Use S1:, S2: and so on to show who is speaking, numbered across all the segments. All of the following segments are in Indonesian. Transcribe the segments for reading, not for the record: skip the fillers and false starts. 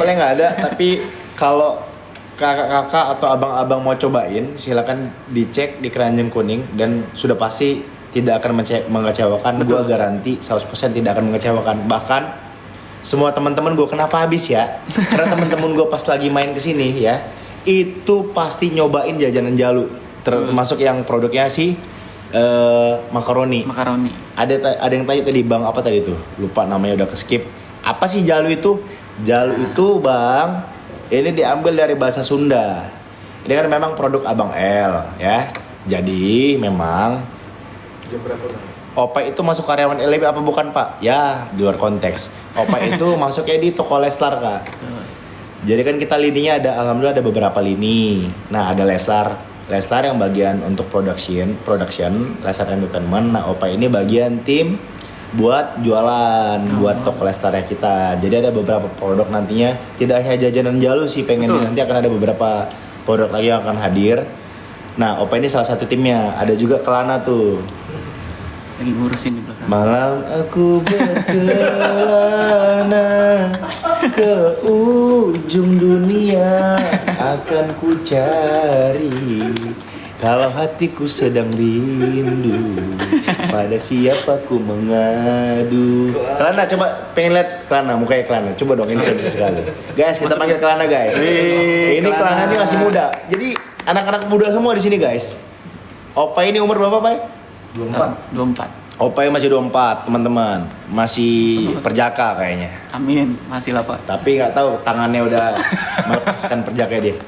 S1: sampelnya nggak ada, tapi kalau kakak-kakak atau abang-abang mau cobain, silakan dicek di Keranjang Kuning dan sudah pasti tidak akan mengecewakan. Gue garanti 100% tidak akan mengecewakan. Bahkan semua teman-teman gue kenapa habis ya? Karena teman-teman gue pas lagi main kesini ya, itu pasti nyobain jajanan Jalu, termasuk yang produknya sih makaroni. Ada yang tanya tadi bang apa tadi tuh? Lupa namanya udah keskip. Apa sih Jalu itu? Jalu itu bang, ini diambil dari bahasa Sunda. Ini kan memang produk Abang L ya. Jadi memang
S2: Jam berapa bang?
S1: Opa itu masuk karyawan LB apa bukan pak? Ya di luar konteks. Opa itu masuknya di toko Leslar kak. Jadi kan kita lininya ada, alhamdulillah ada beberapa lini. Nah ada Leslar yang bagian untuk production, Leslar Entertainment. Nah Opa ini bagian tim buat jualan, buat toko Leslarnya kita. Jadi ada beberapa produk nantinya, tidak hanya jajanan Jalu sih pengen nanti akan ada beberapa produk lagi yang akan hadir. Nah Opa ini salah satu timnya, ada juga Kelana tuh.
S3: Lagi ngurusin di belakang.
S1: Malam aku berkelana ke ujung dunia, akan ku cari kalau hatiku sedang rindu, pada siapa ku mengadu. Kelana coba pengen lihat Kelana, mukanya Kelana. Coba dong, ini bisa sekali. Guys, kita panggil Kelana guys. Ini Kelana ini masih muda. Jadi anak-anak muda semua di sini guys. Opa ini umur berapa, Pak?
S3: 24.
S1: Opa masih 24, teman-teman. Masih perjaka kayaknya.
S3: Amin, masih lah Pak.
S1: Tapi nggak tahu tangannya udah melepaskan perjaka dia.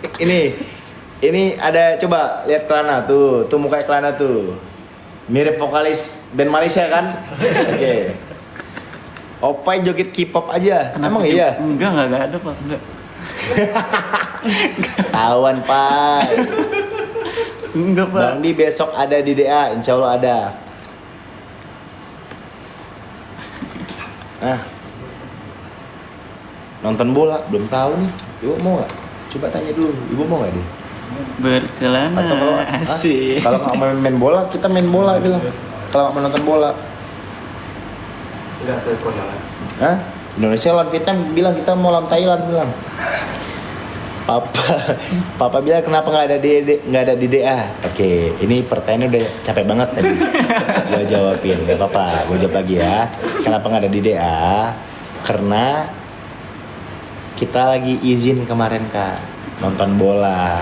S1: Ini ada, coba lihat Kelana tuh mukanya Kelana tuh. Mirip vokalis band Malaysia kan? Oke. Opa joget K-pop aja.
S3: Kenapa
S1: Emang iya?
S3: Enggak ada Pak, enggak.
S1: Tawan Pak.
S3: Enggak Pak.
S1: Bang Di besok ada di DA, insya Allah ada. Nonton bola belum tahu nih. Ibu mau nggak? Coba tanya dulu. Ibu mau nggak deh?
S3: Berkelana.
S1: Atau kalau
S3: asik.
S1: kalau nggak mau main bola, kita main bola bilang. Kalau nggak mau nonton bola,
S2: Enggak, teleponan.
S1: Indonesia lawan Vietnam bilang kita mau lawan Thailand bilang. Papa bilang kenapa nggak ada di DA? Oke, ini pertanyaannya udah capek banget tadi. Gue jawabin, nggak apa-apa. Gue jawab lagi ya. Kenapa nggak ada di DA? Karena kita lagi izin kemarin kak nonton bola.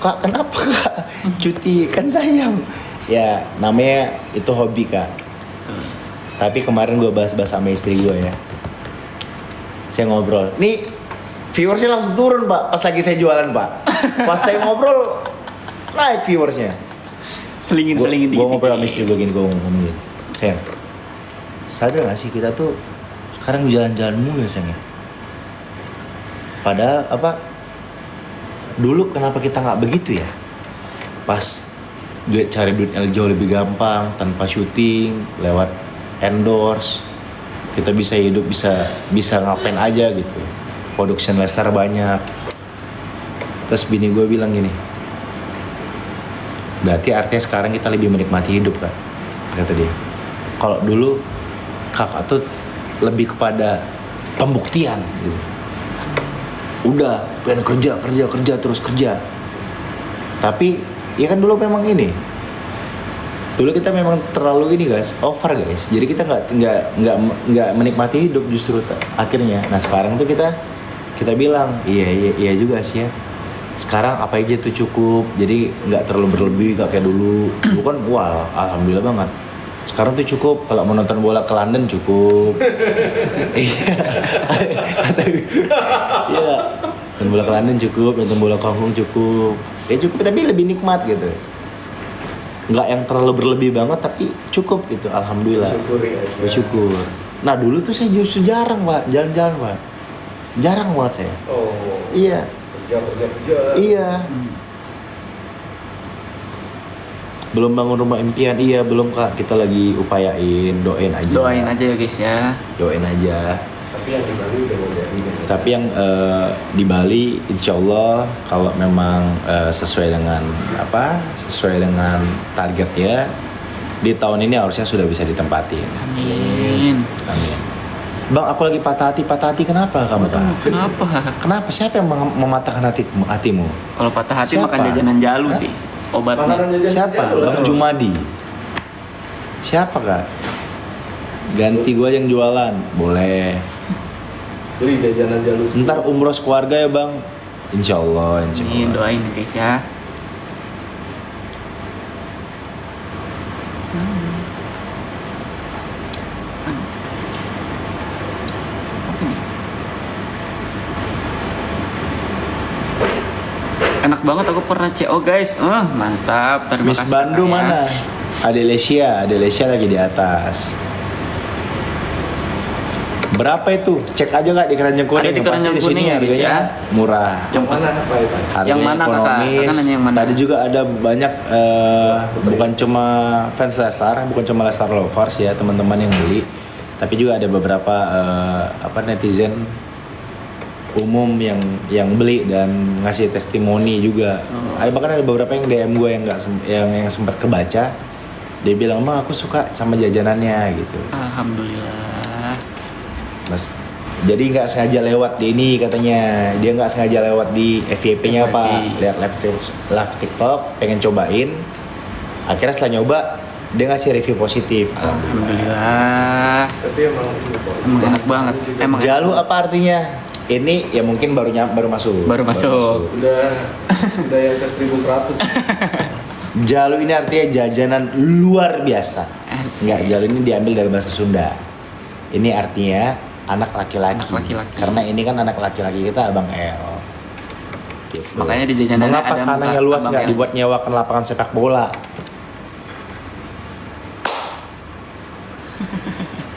S1: Kak kenapa kak? Cuti kan sayang. Ya namanya itu hobi kak. Tapi kemarin gue bahas-bahas sama istri gue ya. Saya ngobrol. Nih viewersnya langsung turun pak pas lagi saya jualan pak. Pas saya ngobrol naik viewersnya.
S3: Selingin
S1: Gue
S3: dikit.
S1: ngobrol sama istri gue gini, gue ngomong gini. Sayang, sadar gak sih kita tuh sekarang jalan-jalan mulu ya sayang ya? Padahal apa? Dulu kenapa kita nggak begitu ya? Pas cari duit jauh lebih gampang tanpa syuting, lewat endorse, kita bisa hidup, bisa ngapain aja gitu. Production Leslar banyak. Terus bini gue bilang gini, berarti artinya sekarang kita lebih menikmati hidup kan? Kata dia. Kalau dulu kakak tuh lebih kepada pembuktian gitu. Udah pengen kerja terus kerja. Tapi ya kan dulu memang ini. Dulu kita memang terlalu ini guys, over guys. Jadi kita nggak menikmati hidup justru akhirnya. Nah sekarang tuh kita bilang iya juga sih ya. Sekarang apa aja tuh cukup. Jadi nggak terlalu berlebih kayak dulu. Dulu kan wah alhamdulillah banget. Sekarang tuh cukup, kalau mau nonton bola ke London cukup. Iya. Iya. Nonton bola ke London cukup, nonton bola ke Hong Kong cukup. Ya cukup tapi lebih nikmat gitu. Nggak yang terlalu berlebih banget tapi cukup gitu, alhamdulillah.
S2: Syukuri aja.
S1: Bersyukur. Nah dulu tuh saya justru jarang pak, jalan-jalan pak. Jarang banget saya.
S2: Oh.
S1: Iya.
S2: Kerja.
S1: Iya. Belum bangun rumah impian, iya belum kak. Kita lagi upayain, doain aja.
S3: Doain aja ya guys ya.
S1: Doain aja.
S2: Tapi yang di Bali udah mau jadi.
S1: Tapi yang di Bali, insya Allah kalau memang sesuai dengan targetnya di tahun ini harusnya sudah bisa ditempatin.
S3: Amin.
S1: Amin. Bang, aku lagi patah hati. Kenapa kamu, Pak?
S3: Kenapa?
S1: Kenapa? Siapa yang mematahkan hatimu?
S3: Kalau patah hati
S1: Siapa?
S3: makan jajanan jalu sih. Obatnya.
S2: Makanan jajan
S1: Siapa?
S2: jatuh lah.
S1: Bang Jumadi. Siapa, Kak? Ganti gua yang jualan. Boleh.
S2: Beli jajanan jalur.
S1: Ntar umroh keluarga ya, Bang. Insya Allah.
S3: Ini doain ya guys ya. Apa nih? Enak banget, aku pernah CO guys. Mantap. Terima
S1: Miss
S3: kasih,
S1: Bandung
S3: Kak, ya.
S1: mana? Ade Lesia lagi di atas. Berapa itu? Cek aja Kak di Keranjang Kuning.
S3: Ada di
S1: Yang pasti
S3: Keranjang
S1: di sini
S3: Kuning ya, guys,
S1: harganya
S3: ya.
S1: murah.
S2: Yang mana apa ya, Pak?
S1: Harganya
S3: Yang mana, Kakak?
S1: ekonomis.
S3: Kakak nanya yang mana?
S1: Tadi juga ada banyak bukan cuma fans Lestar, bukan cuma Lestar lovers ya teman-teman yang beli, tapi juga ada beberapa netizen umum yang beli dan ngasih testimoni juga. Ada bahkan ada beberapa yang DM gue yang nggak yang sempat kebaca, dia bilang, "Bang, aku suka sama jajanannya," gitu.
S3: Alhamdulillah.
S1: Mas, jadi nggak sengaja lewat di ini katanya, dia nggak sengaja lewat di FYP-nya
S3: FYP.
S1: apa, lihat live TikTok, pengen cobain, akhirnya setelah nyoba dia ngasih review positif.
S3: Alhamdulillah.
S2: Tapi emang ini kok.
S3: Emang enak banget. Emang enak.
S1: Jalu apa artinya? Ini ya mungkin baru masuk.
S3: Baru masuk.
S2: Udah yang ke 1100.
S1: Jalu ini artinya jajanan luar biasa.
S3: Asik.
S1: Enggak, jalu ini diambil dari bahasa Sunda. Ini artinya anak laki-laki.
S3: Anak laki-laki.
S1: Karena ini kan anak laki-laki kita Abang El. Gitu.
S3: Makanya di jajanannya
S1: Mengapa
S3: ada
S1: tanahnya
S3: muka
S1: luas
S3: Abang
S1: nggak
S3: El.
S1: dibuat nyewakan lapangan sepak bola?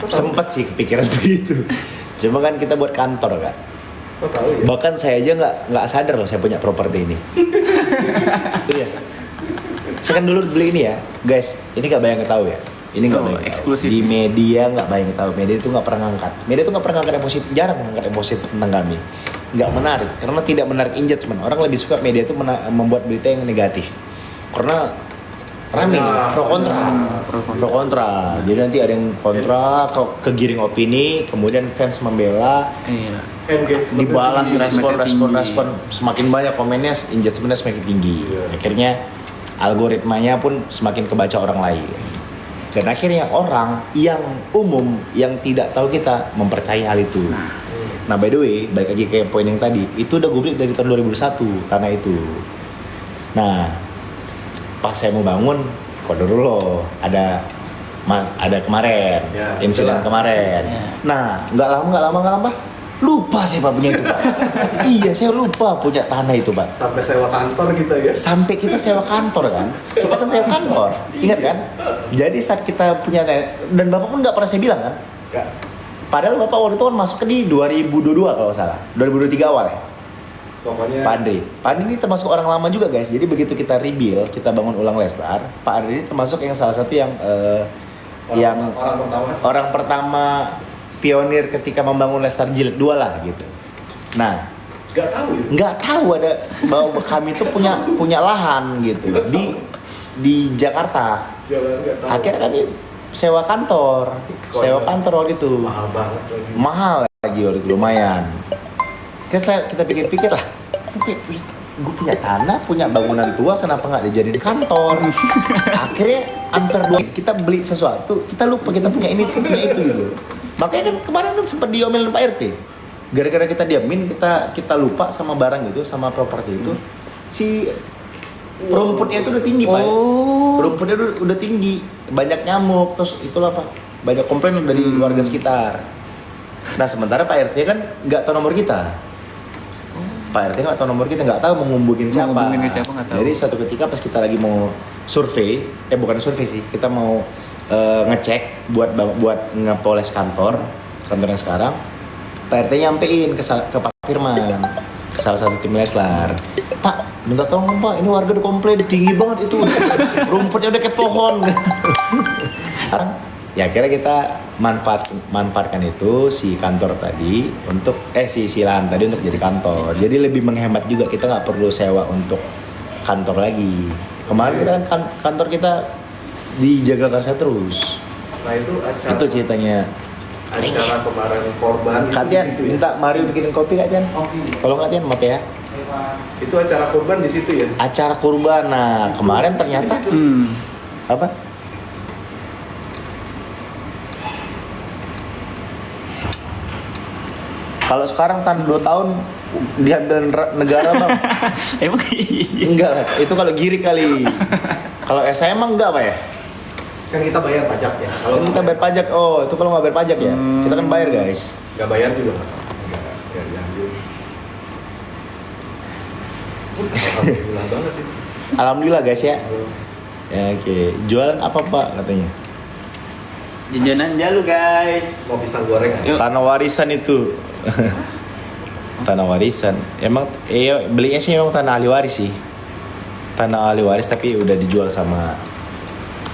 S1: Sempet sih kepikiran begitu. Cuma kan kita buat kantor Kak.
S2: Kok tahu ya?
S1: Bahkan saya aja nggak sadar loh saya punya properti ini. Iya. Saya kan dulu beli ini ya, guys. Ini nggak bayang tahu ya. Ini nggak
S3: Oh,
S1: bayang tahu.
S3: eksklusif.
S1: Di media nggak bayang tahu. Media itu nggak pernah ngangkat. Media itu nggak pernah ngangkat emosi. Jarang mengangkat emosi tentang kami. Nggak menarik. Karena tidak menarik engagement. Orang lebih suka media itu membuat berita yang negatif. Karena rame, pro kontra. Pro kontra. Jadi nanti ada yang kontra, kegiring opini, kemudian fans membela,
S3: Iya.
S2: Engagement
S1: dibalas
S2: tinggi.
S1: respon semakin banyak komennya, engagementnya semakin tinggi.
S2: Iya.
S1: Akhirnya algoritmanya pun semakin kebaca orang lain. Dan akhirnya orang yang umum yang tidak tahu kita mempercayai hal itu. Nah, by the way, balik lagi ke poin yang tadi, itu udah gue beli dari tahun 2001 tanah itu. Nah, pas saya mau bangun, kodarullah ada kemarin,
S2: Ya,
S1: insiden
S2: itulah.
S1: kemarin.
S3: Ya.
S1: Nah, nggak lama, lupa saya Pak punya itu Pak. Iya, saya lupa punya tanah itu Pak.
S2: Sampai sewa kantor kita ya.
S1: Sampai kita sewa kantor kan, kita kan sewa kantor, ingat kan? Jadi saat kita punya, dan Bapak pun nggak pernah saya bilang kan?
S2: Kak,
S1: Padahal Bapak waktu itu kan masuk ke di 2022 kalau nggak salah, 2023 awal ya.
S2: pokoknya
S1: Pak Andri ini termasuk orang lama juga guys. Jadi begitu kita rebuild, kita bangun ulang Lestar, Pak Andri ini termasuk yang salah satu yang orang pertama pionir ketika membangun Lestar Jilid 2 lah gitu. Nah,
S2: nggak tahu ya.
S1: nggak tahu ada bahwa kami itu punya lahan gitu di Jakarta.
S2: Jalan nggak tahu.
S1: Akhirnya kami sewa kantor waktu itu.
S2: Mahal banget lagi.
S1: Mahal lagi waktu itu, lumayan. Kita pikir-pikir lah, gue punya tanah, punya bangunan tua, kenapa nggak dijadiin kantor? Akhirnya hampir kita beli sesuatu, kita lupa kita punya ini, punya itu gitu. Makanya kan kemarin kan sempat diomelin Pak RT. Gara-gara kita diamin, kita lupa sama barang itu, sama properti itu. Si rumputnya itu udah tinggi Pak.
S3: Oh.
S1: Rumputnya udah tinggi, banyak nyamuk, terus itulah Pak, banyak komplain dari warga sekitar. Nah sementara Pak RT kan nggak tahu nomor kita. Pak RT nggak tahu nomor kita, nggak tahu mau ngubungin siapa.
S3: Ngubungin siapa, nggak tahu.
S1: Jadi suatu ketika pas kita lagi mau survei, bukan survei sih, kita mau ngecek buat ngepoles kantor yang sekarang. Pak RT nyampein ke Pak Firman, ke salah satu tim Leslar. Pak, minta tolong Pak, ini warga udah komplain tinggi banget itu, rumputnya udah kayak pohon. Sekarang ya akhirnya kita manfaatkan itu si kantor tadi untuk si lahan tadi untuk jadi kantor. Jadi lebih menghemat juga, kita nggak perlu sewa untuk kantor lagi. Kemarin kita kan kantor kita di Jagakarsa terus.
S2: Nah itu acara.
S1: Itu ceritanya.
S2: acara kemarin korban itu
S1: Kak
S2: di
S1: Tian,
S2: situ ya?
S1: minta Mario bikinin kopi Kak Tian. Kalau nggak Tian, maaf ya.
S2: Itu acara korban di situ ya?
S1: Acara kurban, nah kemarin ternyata apa? Kalau sekarang tan 2 tahun diambil negara bang.
S3: Emang iya.
S1: Enggak lah, itu kalau giri kali. Kalau saya emang enggak Pak ya?
S2: Kan kita bayar pajak ya. Kalau
S1: Kalau kita bayar pajak, oh itu kalau nggak bayar pajak ya? Kita kan bayar guys.
S2: nggak bayar juga nggak apa-apa. Nggak diambil. Alhamdulillah banget itu.
S1: Alhamdulillah guys ya. Ya oke. Jualan apa Pak katanya?
S3: Jajanan Jalu guys.
S2: Mau pisang goreng nggak?
S3: Yuk.
S1: Tanah warisan itu. Tanah warisan. Emang belinya sih emang tanah ahli waris sih. Tanah ahli waris tapi udah dijual sama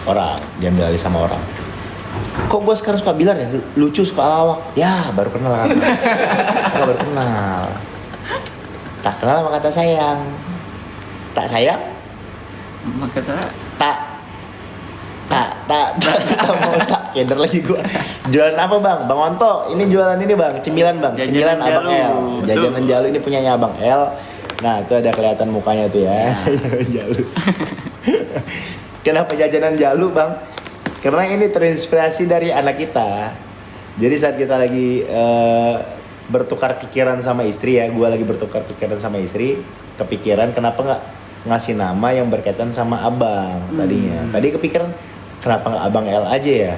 S1: orang, diambil alih sama orang. Kok gue sekarang suka bilang ya, lucu suka lawak. Ya baru kenal kan. Baru kenal. Tak kenal sama kata sayang. Tak sayang?
S3: Maka
S1: Tak mau tak keder lagi gua. Jualan apa bang? Bang Onto, ini jualan ini bang, cemilan bang, cemilan
S3: Jajanan
S1: Abang
S3: Jalu.
S1: L. Jajanan Jalu ini punyanya Abang L. Nah itu ada kelihatan mukanya tuh ya. Jajanan Jalu. Kenapa jajanan Jalu bang? Karena ini terinspirasi dari anak kita. Jadi saat kita lagi bertukar pikiran sama istri ya, gua lagi bertukar pikiran sama istri, kepikiran kenapa nggak ngasih nama yang berkaitan sama abang tadinya. Tadi kepikiran kenapa nggak Abang L aja ya?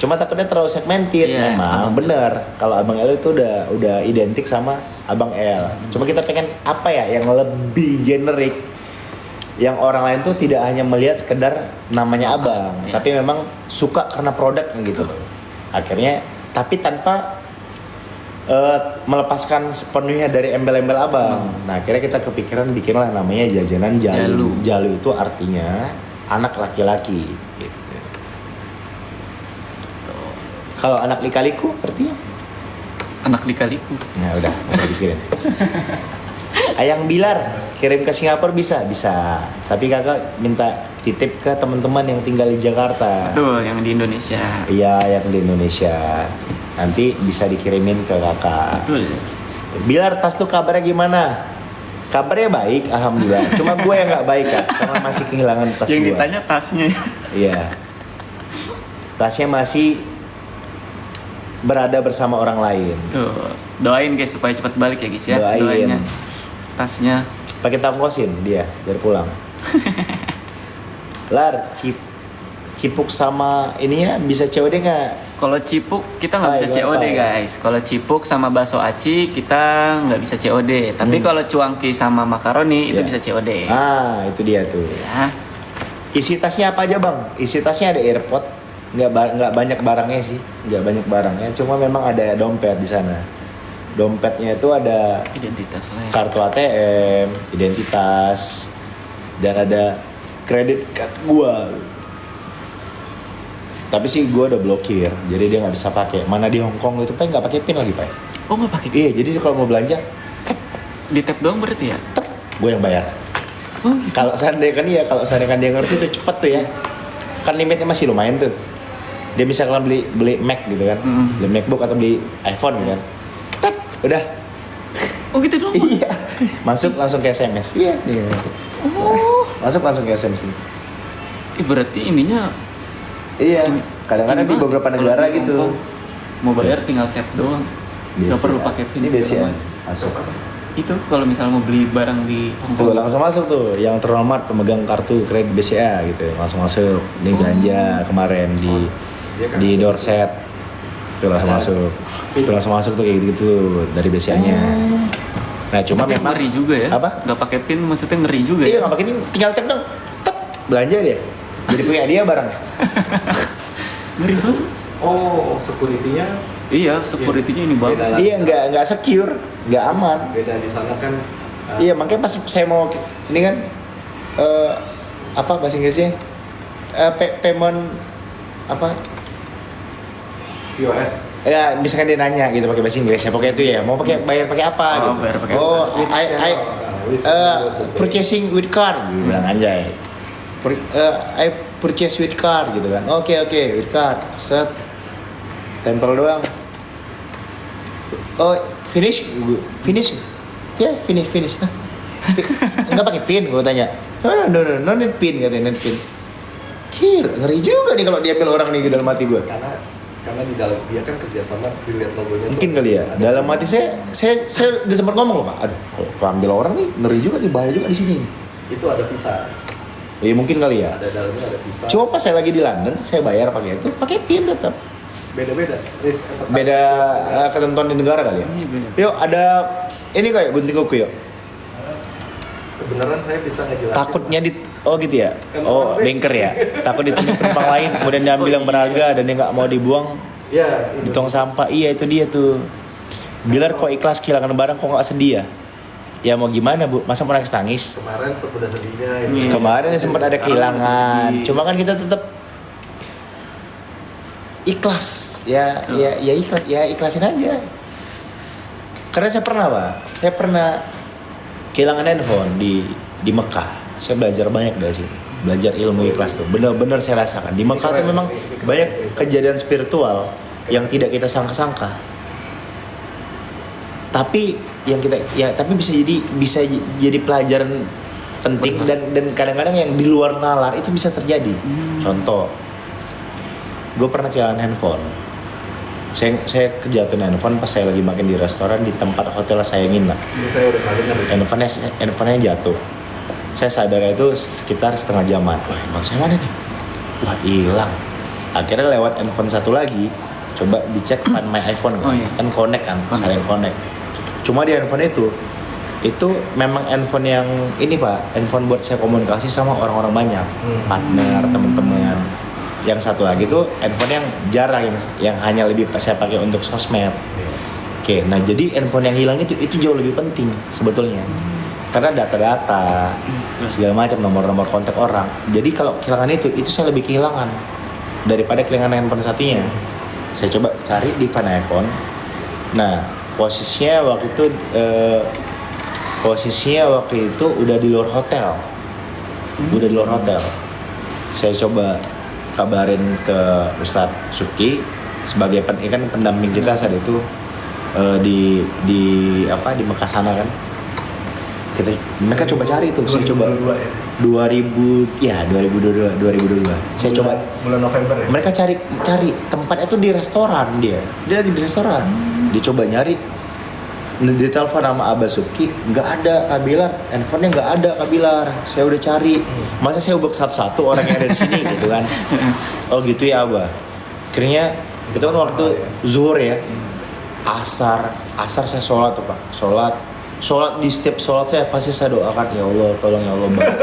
S1: Cuma takutnya terlalu segmented.
S3: Iya,
S1: Memang
S3: Abang
S1: bener kalau Abang L itu udah identik sama Abang L. Cuma kita pengen apa ya yang lebih generik, yang orang lain tuh tidak hanya melihat sekedar namanya Abang,
S3: Iya.
S1: tapi memang suka karena produknya gitu. Akhirnya tapi tanpa melepaskan sepenuhnya dari embel-embel Abang. Nah akhirnya kita kepikiran bikinlah namanya jajanan Jalu.
S3: Jalu.
S1: Jalu itu artinya anak laki-laki. Gitu. Kalau anak lika-liku artinya?
S3: Anak lika-liku.
S1: Nah udah, mau dipikirin. Ayang Bilar kirim ke Singapura bisa? Bisa. Tapi kakak minta titip ke teman-teman yang tinggal di Jakarta.
S3: Tuh, yang di Indonesia.
S1: Iya, yang di Indonesia. Nanti bisa dikirimin ke kakak.
S3: Betul.
S1: Bilar, tas tuh kabarnya gimana? Kabarnya baik, alhamdulillah. Cuma gue yang nggak baik kan, karena masih kehilangan tas
S3: Yang
S1: gue.
S3: ditanya tasnya.
S1: Iya. Tasnya masih berada bersama orang lain.
S3: Tuh, doain guys supaya cepat balik ya guys ya.
S1: Doain.
S3: Doainnya. Tasnya.
S1: Pakai tangkosin dia biar pulang. Lar, cipuk sama ini ya bisa COD nggak?
S3: Kalau cipuk kita nggak
S1: Ah,
S3: bisa
S1: iya,
S3: COD
S1: apa?
S3: guys. Kalau cipuk sama bakso aci kita nggak bisa COD. Tapi kalau cuangki sama makaroni itu
S1: Iya.
S3: bisa COD.
S1: Ah, itu dia tuh.
S3: Ya.
S1: Isi tasnya apa aja bang? Isi tasnya ada AirPod, nggak banyak barangnya sih, nggak banyak barangnya. Cuma memang ada dompet di sana. Dompetnya itu ada
S3: Identitas lah ya.
S1: kartu ATM, identitas, dan ada kredit card gua. Tapi sih gua udah blokir, jadi dia nggak bisa pakai. Mana di Hong Kong itu nggak pakai pin lagi pak?
S3: Oh nggak pakai.
S1: Iya, jadi kalau mau belanja,
S3: Di tap doang berarti ya?
S1: gue yang bayar.
S3: Oh gitu.
S1: Kalau seandainya kan iya, kalau seandainya kan dia ngerti tuh cepet tuh ya. Kan limitnya masih lumayan tuh. Dia bisa kalau beli Mac gitu kan, beli MacBook atau beli iPhone gitu kan. Tap, udah.
S3: Oh gitu dong.
S1: Iya. Masuk langsung ke SMS. Iya.
S3: Oh.
S1: Masuk langsung ke SMS nih.
S3: Berarti ininya
S1: Iya. Kadang-kadang
S3: ini
S1: di
S3: banget.
S1: beberapa
S3: Kalau
S1: negara
S3: di
S1: gitu.
S3: Hong Kong, mau bayar tinggal tap doang. Nggak
S1: BCA.
S3: perlu pakai pin
S1: Ini
S3: segala
S1: BCA.
S3: macam.
S1: Masuk.
S3: Itu kalau misalnya mau beli barang di Hong
S1: Tuh
S3: Kong.
S1: langsung masuk tuh. Yang terhormat pemegang kartu kredit BCA gitu. Langsung masuk. Ini belanja kemarin di
S2: Iya kan?
S1: di Dorset. Tuh langsung
S2: Ada.
S1: masuk. Tuh langsung masuk tuh kayak gitu dari BCA-nya. Nah cuma
S3: Tapi
S1: memang
S3: ngeri juga ya.
S1: Apa?
S3: Nggak pakai pin maksudnya ngeri juga
S1: Iya
S3: ya.
S1: nggak pakai ini, tinggal tap dong. Tap, belanja dia. Jadi punya dia barangnya.
S3: Ngeri banget.
S2: Oh, security-nya
S3: Iya, security-nya ini banget.
S2: Beda.
S1: Iya nggak secure, nggak aman.
S2: beda di sana kan.
S1: Iya makanya pas saya mau ini kan apa bahasa Inggrisnya payment apa
S2: POS.
S1: ya misalkan dia nanya gitu pakai bahasa Inggris ya pokoknya itu ya mau pakai bayar pakai apa
S3: Oh,
S1: gitu
S3: bayar pakai
S1: oh
S2: Which
S1: I
S2: channel? Which
S1: uh,
S2: channel to pay?
S1: purchasing with card gitu bilang anjay I purchase with card gitu kan oke with card set tempel doang oh finish, ya finish. Hah? Enggak pakai pin, gue tanya. No need pin katanya, need pin. Gila, ngeri juga nih kalau diambil orang nih ke dalam hati gue.
S2: Karena di dalam dia kan kerjasama dilihat logonya.
S1: Mungkin kali ya. Dalam hati saya udah sempat ngomong loh Pak. Aduh, kalau ambil orang nih ngeri juga nih, bahaya juga di sini.
S2: Itu ada visa.
S1: Ya mungkin kali ya.
S2: Ada dalamnya ada visa.
S1: Cuma pas saya lagi di London, saya bayar pakai itu, pakai pin tetap.
S2: Beda-beda.
S1: Beda ketentuan di negara kali ya.
S3: Iya, beda.
S1: Yuk ada ini kayak gunting kuku yuk.
S2: Kebenaran saya bisa ngejelasin.
S1: Takutnya
S2: Mas.
S1: oh gitu ya. Oh banker ya. Takut ditunjuk penumpang lain, kemudian diambil yang berharga dan dia nggak mau dibuang
S2: Ya,
S1: di tong sampah. Iya itu dia tuh. Bilar kok ikhlas kehilangan barang kok nggak sedih ya? Ya mau gimana Bu? Masa mau nangis?
S2: Kemarin sudah sedihnya.
S3: Iya.
S1: Kemarin sempat ada
S3: Sekarang
S1: kehilangan.
S3: masih sedih.
S1: Cuma kan kita tetap ikhlas. Ya ikhlas, ya ikhlasin aja. Karena saya pernah Pak, saya pernah kehilangan handphone di Mekah. Saya belajar banyak dari situ. Belajar ilmu ikhlas tuh. Benar-benar saya rasakan. Di Mekah tuh memang banyak kejadian spiritual yang tidak kita sangka-sangka. Tapi yang kita tapi bisa jadi pelajaran penting dan kadang-kadang yang di luar nalar itu bisa terjadi. Contoh, gue pernah kehilangan handphone. Saya kejatuhan handphone pas saya lagi makan di restoran di tempat hotel saya nginep.
S2: Ini saya udah pernah dengar.
S1: Handphonenya jatuh. Saya sadar itu sekitar setengah jaman. Wah, handphone saya mana nih? Wah, hilang. Akhirnya lewat handphone satu lagi, coba dicek Find My iPhone kan,
S3: Oh, iya.
S1: kan connect kan, saling connect. Cuma di handphone itu memang handphone yang ini Pak, handphone buat saya komunikasi sama orang-orang banyak, partner, teman-teman. Yang satu lagi tuh handphone yang jarang, yang hanya lebih saya pakai untuk sosmed. Oke, nah jadi handphone yang hilang itu jauh lebih penting sebetulnya. Karena data-data segala macam, nomor-nomor kontak orang. Jadi kalau kehilangan itu saya lebih kehilangan daripada kehilangan handphone satunya. Saya coba cari di Find iPhone. Nah, posisinya waktu itu udah di luar hotel. Saya coba kabarin ke Ustadz Suki sebagai kan pendamping kita saat itu di Mekah sana kan. Mereka coba cari tuh, saya coba 2022. Saya coba
S2: bulan November ya.
S1: mereka cari tempatnya tuh di restoran dia lagi di restoran. Dia coba nyari, ditelepon sama Abah Suki, nggak ada Kabilar, handphonenya nggak ada Kabilar. Saya udah cari, masa saya ubek satu-satu orang yang ada di sini gitu kan. Oh gitu ya Abah. Akhirnya itu kan waktu zuhur ya, asar saya sholat tuh Pak, sholat di setiap sholat saya pasti saya doakan, ya Allah tolong ya Allah bantu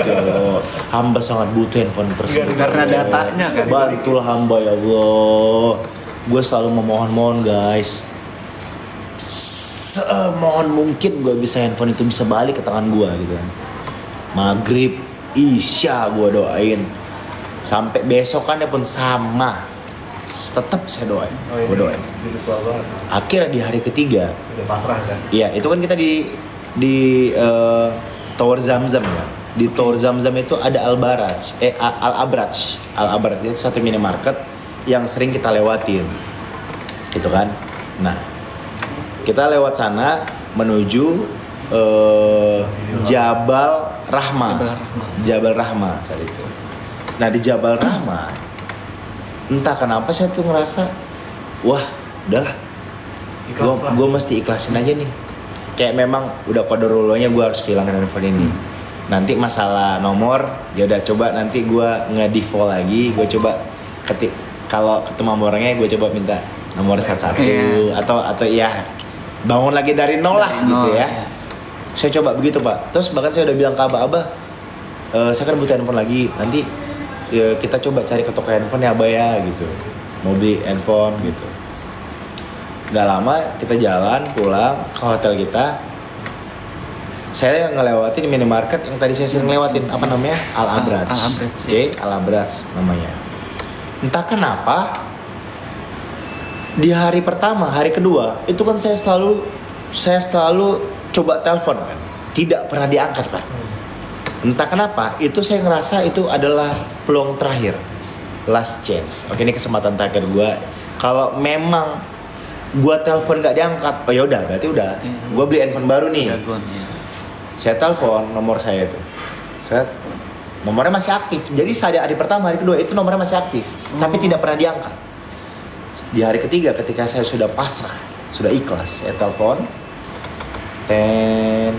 S1: ya Allah, hamba sangat butuh handphone tersebut
S3: Karena
S1: ya Allah.
S3: datanya kan.
S1: Bantulah hamba ya Allah. Gue selalu memohon guys, semohon mungkin gue bisa handphone itu bisa balik ke tangan gue gitu kan. Maghrib, isya gue doain, sampai besokannya pun sama, tetap saya doain, gue doain.
S2: Spiritual banget.
S1: Akhirnya di hari ketiga,
S2: Udah pasrah kan.
S1: iya itu kan kita di Tower Zamzam ya. Di Tower Zamzam itu ada Al Abraj itu satu minimarket yang sering kita lewatin, gitu kan. Nah, kita lewat sana menuju Jabal Rahma saat itu. Nah di Jabal Rahma, entah kenapa saya tuh ngerasa, wah udahlah, gue mesti ikhlasin aja nih. Kayak memang udah qadarullohnya gue harus kehilangan handphone ini. Nanti masalah nomor, ya udah coba nanti gue nge-default lagi, gue coba kalau ketemu sama orangnya gue coba minta nomor satu atau ya bangun lagi dari nol lah gitu ya. Saya coba begitu Pak. Terus bahkan saya udah bilang ke Abah, saya kan butuh handphone lagi. Nanti ya, kita coba cari ke toko handphone ya Abah ya gitu. Mau beli handphone gitu. Gak lama kita jalan pulang ke hotel kita. Saya ngelewatin minimarket yang tadi saya sering lewatin, apa namanya? Al Abraj. Oke, Al Abraj namanya. Entah kenapa di hari pertama, hari kedua itu kan saya selalu coba telepon kan, tidak pernah diangkat Pak. Entah kenapa itu saya ngerasa itu adalah peluang terakhir, last chance. Oke, ini kesempatan terakhir gue. Kalau memang Gua telepon nggak diangkat. Oh ya udah, berarti udah.
S3: Iya.
S1: Gua beli handphone baru nih.
S3: Dragon ya.
S1: Saya telepon nomor saya itu. Set. Nomornya masih aktif. Jadi hari pertama, hari kedua itu nomornya masih aktif, tapi tidak pernah diangkat. Di hari ketiga ketika saya sudah pasrah, sudah ikhlas, saya telepon. Ten.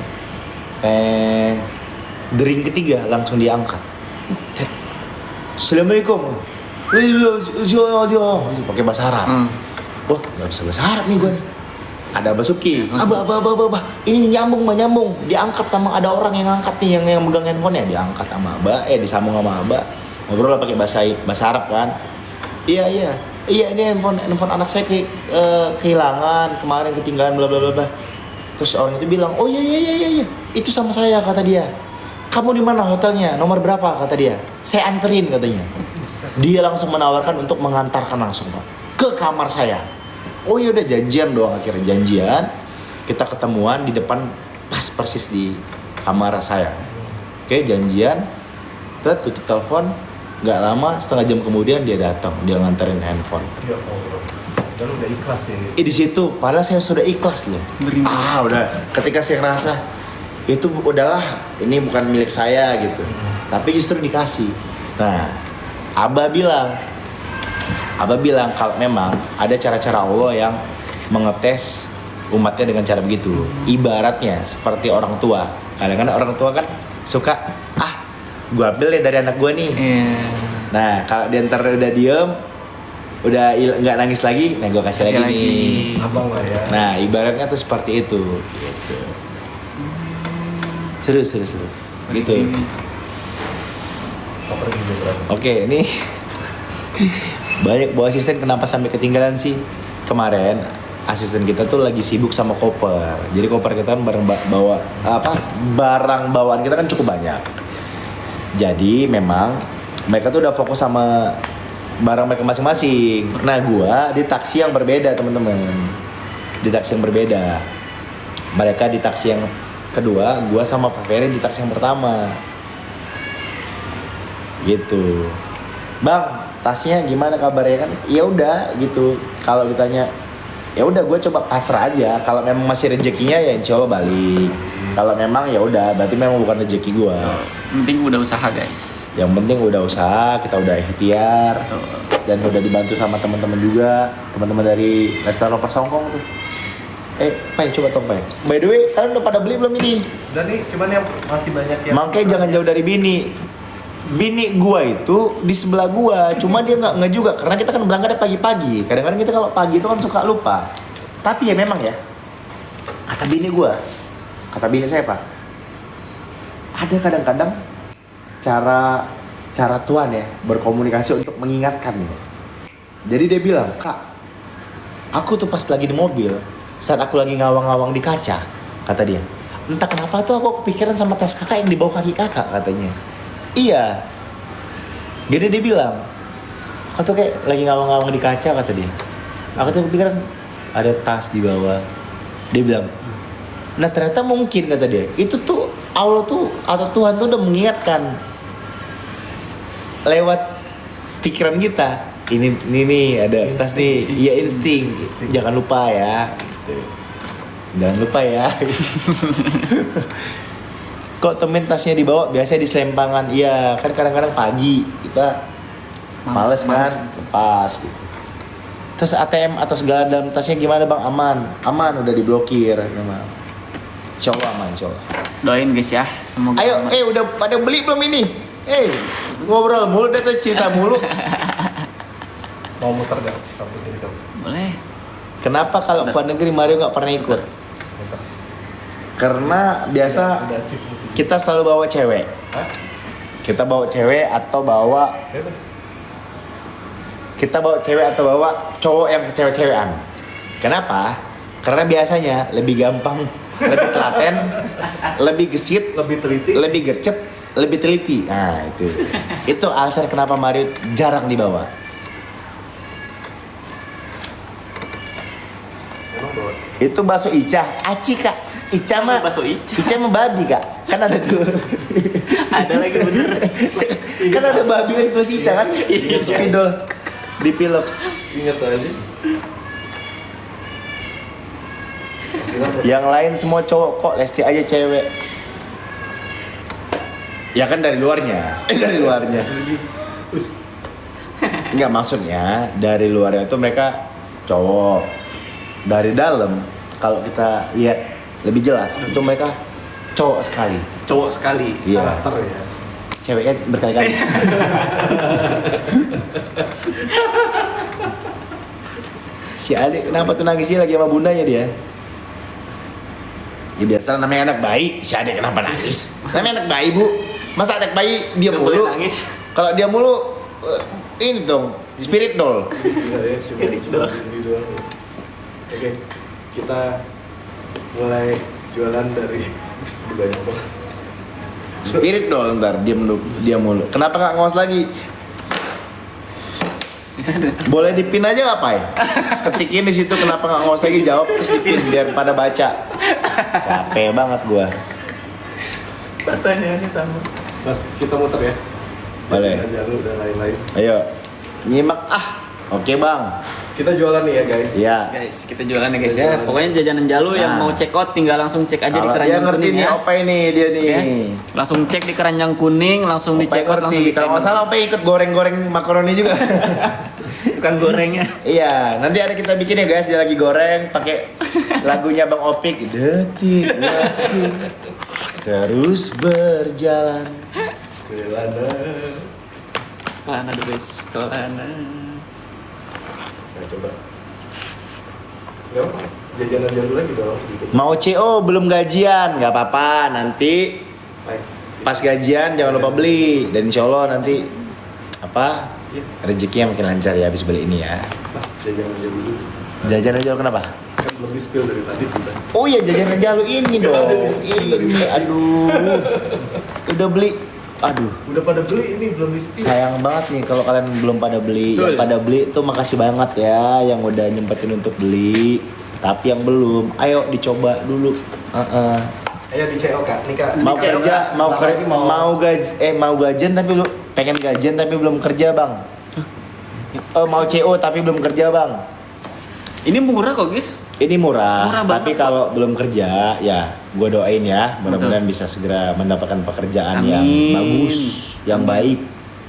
S1: Dering ketiga langsung diangkat. Tet. Assalamualaikum. Pakai bahasa Arab. Wah, nggak bisa bahasa Arab nih gue nih. Ada Basuki. Abah. Ini nyambung. Diangkat sama ada orang yang ngangkat nih, yang megang handphonenya diangkat sama Abah. Disambung sama Abah. Ngobrol lah pakai bahasa Arab kan. Iya, ini handphone anak saya kehilangan kemarin, ketinggalan bla bla bla. Terus orang itu bilang, oh iya, itu sama saya, kata dia. Kamu di mana hotelnya? Nomor berapa, kata dia. Saya anterin, katanya. Dia langsung menawarkan untuk mengantarkan langsung, Pak, ke kamar saya. Oh ya udah, janjian doang, akhirnya janjian. Kita ketemuan di depan pas persis di kamar saya. Oke, janjian. Terus tutup telepon. Nggak lama, setengah jam kemudian dia datang, dia nganterin handphone.
S2: Ya Allah. Dan udah ikhlas ya.
S1: Di situ, padahal saya sudah ikhlas loh. Udah. Ketika saya ngerasa itu udahlah, ini bukan milik saya gitu. Tapi justru dikasih. Nah, Abah bilang kalau memang ada cara-cara Allah yang mengetes umatnya dengan cara begitu. Ibaratnya seperti orang tua. Kadang-kadang orang tua kan suka, gua ambil deh dari anak gua nih. Nah, kalau dia ntar udah diem, udah nggak nangis lagi, nah gua kasih lagi nih.
S2: Abang lah ya.
S1: Nah, ibaratnya tuh seperti itu. Gitu. Seru. Gitu.
S2: Koper juga berapa?
S1: Oke, ini banyak bawa asisten, kenapa sampai ketinggalan sih? Kemarin asisten kita tuh lagi sibuk sama koper. Jadi koper kita kan barang bawaan kita kan cukup banyak. Jadi memang mereka tuh udah fokus sama barang mereka masing-masing. Nah, gua di taksi yang berbeda, teman-teman. Di taksi yang berbeda. Mereka di taksi yang kedua, gua sama Pak Ferry di taksi yang pertama. Gitu. Bang, tasnya gimana kabarnya kan? Ya udah gitu. Kalau ditanya, ya udah gue coba pasrah aja. Kalau memang masih rezekinya ya insya Allah balik. Kalau memang ya udah, berarti memang bukan rezeki gue.
S3: Penting udah usaha, guys.
S1: Yang penting udah usaha, kita udah ikhtiar.
S3: Betul.
S1: Dan udah dibantu sama teman-teman juga, teman-teman dari restoran Lovers Hongkong tuh. Pai, coba tong Pai. By the way, kalian udah pada beli belum ini?
S2: Dan nih cuman yang masih banyak yang
S1: Makanya jangan jauh dari bini. Bini gua itu di sebelah gua, cuma dia nggak juga karena kita kan berangkatnya pagi-pagi. Kadang-kadang kita kalau pagi itu kan suka lupa. Tapi ya memang ya, kata bini saya Pak, ada kadang-kadang cara Tuhan ya berkomunikasi untuk mengingatkan nih. Jadi dia bilang, Kak, aku tuh pas lagi di mobil, saat aku lagi ngawang-ngawang di kaca, kata dia, entah kenapa tuh aku kepikiran sama tas kakak yang di bawah kaki kakak, katanya. Iya. Jadi dia bilang, aku tuh kayak lagi ngawang-ngawang di kaca, kata dia. Aku tuh kepikiran ada tas di bawah. Dia bilang, nah ternyata mungkin, kata dia, itu tuh Allah tuh atau Tuhan tuh udah mengingatkan lewat pikiran kita. Ini nih ada tas nih, iya insting. Jangan lupa ya. Gitu. Jangan lupa ya. Kok temen tasnya dibawa, biasanya di selempangan. Iya, kan kadang-kadang pagi kita males kan, lepas gitu. Terus ATM atau segala dalam tasnya gimana Bang? Aman, udah diblokir memang. Insya Allah aman, insya Allah.
S3: Doain guys ya, semoga
S1: Ayo,
S3: aman.
S1: udah pada beli belum ini? Ngobrol mulu deh, cerita mulu.
S2: mau muter gak sampai sini kamu?
S3: Boleh.
S1: Kenapa kalau ke luar negeri Mario nggak pernah ikut?
S2: Muter.
S1: Karena biasa
S2: Udah achieve.
S1: kita selalu bawa cewek.
S2: Hah?
S1: Kita bawa cewek atau bawa
S2: Bebas.
S1: cowok yang cewek-cewekan. Kenapa? Karena biasanya lebih gampang, lebih telaten, lebih gesit,
S2: Lebih teliti.
S1: lebih gercep, lebih teliti. Nah, itu. Itu alasan kenapa Mario jarang dibawa.
S2: Emang bawa.
S1: Itu bakso Ica, Aci Kak. Ica mah
S3: Bakso Ica.
S1: Ica mah babi Kak. Kan ada tuh.
S3: Ada lagi bener.
S1: Kan ada babi kan itu si Ica kan. Spidol di Pilox.
S2: Ingat aja.
S1: Yang lain semua cowok kok, Lesti aja cewek. Ya kan dari luarnya. Dari luarnya. Enggak, maksudnya dari luarnya itu mereka cowok. Dari dalam kalau kita lihat lebih jelas itu mereka cowok sekali.
S3: Cowok sekali.
S1: Iya.
S2: Karakter ya.
S1: Ceweknya berkali-kali. Si adik kenapa tuh nangisnya lagi sama bundanya dia? Ya biasa namanya anak bayi, si adik kenapa nangis? Namanya anak bayi bu, masa anak bayi dia
S3: Nggak
S1: mulu?
S3: boleh nangis.
S1: Kalau dia mulu, ini dong, spirit doll.
S2: Iya ya, cuma ini doang. Oke, kita mulai jualan dari banyak banget.
S1: Spirit doll ntar dia mulu. Kenapa nggak ngos lagi? Boleh dipin aja nggak Pai? Ketikin di situ kenapa nggak ngos lagi, jawab terus dipin biar pada baca. Capek banget gua.
S3: Pertanyaannya sama.
S2: Mas, kita muter ya.
S1: Boleh.
S2: Jalur dan lain-lain.
S1: Ayo, nyimak Oke bang.
S2: Kita jualan nih ya guys.
S1: Iya.
S3: Guys, kita jualan ya guys ya. Pokoknya jajanan Jalu yang
S1: Nah.
S3: mau check out tinggal langsung cek aja di
S1: Kalau dia
S3: keranjang
S1: ngerti
S3: kuning
S1: nih
S3: ya.
S1: apa ini dia nih.
S3: Oke. Langsung cek di keranjang kuning, langsung di check out, langsung di
S1: Kalau nggak salah Ope ikut goreng-goreng makaroni juga.
S3: tukang gorengnya.
S1: Iya, nanti ada kita bikin ya guys, dia lagi goreng pakai lagunya Bang Opik. Detik waktu terus berjalan.
S2: Kelana.
S3: Kelana the best, kelana.
S2: Nah, coba. Nggak apa, jajanan jalur lagi dong. Gitu.
S1: Mau CO belum gajian, nggak apa-apa. Nanti
S2: Baik.
S1: pas gajian jangan lupa beli. Dan insya Allah nanti apa rezekinya makin lancar ya habis beli ini ya.
S2: Mas, jajanan jalur dulu.
S1: Jajan aja kenapa?
S2: Kan belum di-spill dari tadi kita.
S1: Oh iya jajan aja lu ini
S2: Kan ada
S1: dong.
S2: di situ dari
S1: Ini
S2: tadi.
S1: aduh. Udah beli. Aduh.
S2: Udah pada beli ini belum di-spill.
S1: Sayang banget nih kalau kalian belum pada beli.
S3: Betul.
S1: Yang pada beli tuh makasih banget ya yang udah nyempetin untuk beli. Tapi yang belum, ayo dicoba dulu.
S2: Ayo di CO Kak. Nih Kak.
S1: Mau
S2: Di CO,
S1: kerja,
S2: Kak.
S1: mau
S2: Bentar lagi
S1: mau gajian tapi lu pengen gajian tapi belum kerja bang. Mau CO tapi belum kerja bang.
S3: Ini murah kok guys.
S1: Ini murah,
S3: Murah
S1: tapi
S3: banget.
S1: kalau belum kerja ya gue doain ya mudah-mudahan bisa segera mendapatkan pekerjaan yang
S3: Amin.
S1: bagus, yang baik,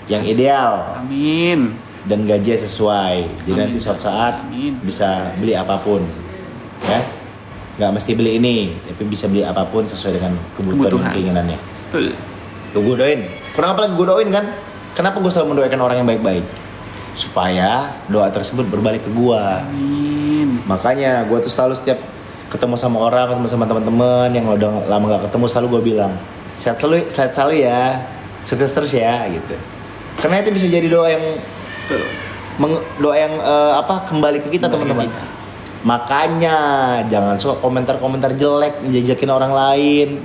S1: yang ideal
S3: Amin.
S1: dan gajinya sesuai. Jadi
S3: Amin.
S1: nanti suatu saat
S3: Amin.
S1: bisa beli apapun, ya. Nggak mesti beli ini, tapi bisa beli apapun sesuai dengan kebutuhan dan
S3: Kebutuhan.
S1: keinginannya.
S3: Betul.
S1: Tuh gue doain. Kenapa lagi gue doain kan? Kenapa gue selalu mendoakan orang yang baik-baik? Supaya doa tersebut berbalik ke gua.
S3: Amin.
S1: Makanya gue tuh selalu setiap ketemu sama orang, ketemu sama teman-teman yang udah lama gak ketemu, selalu gue bilang sehat selalu ya, sukses terus ya gitu. Karena itu bisa jadi doa yang
S3: Betul.
S1: doa yang kembali ke kita
S3: Kembali ke
S1: teman-teman.
S3: kita.
S1: Makanya jangan suka komentar-komentar jelek, ngejejekin orang lain.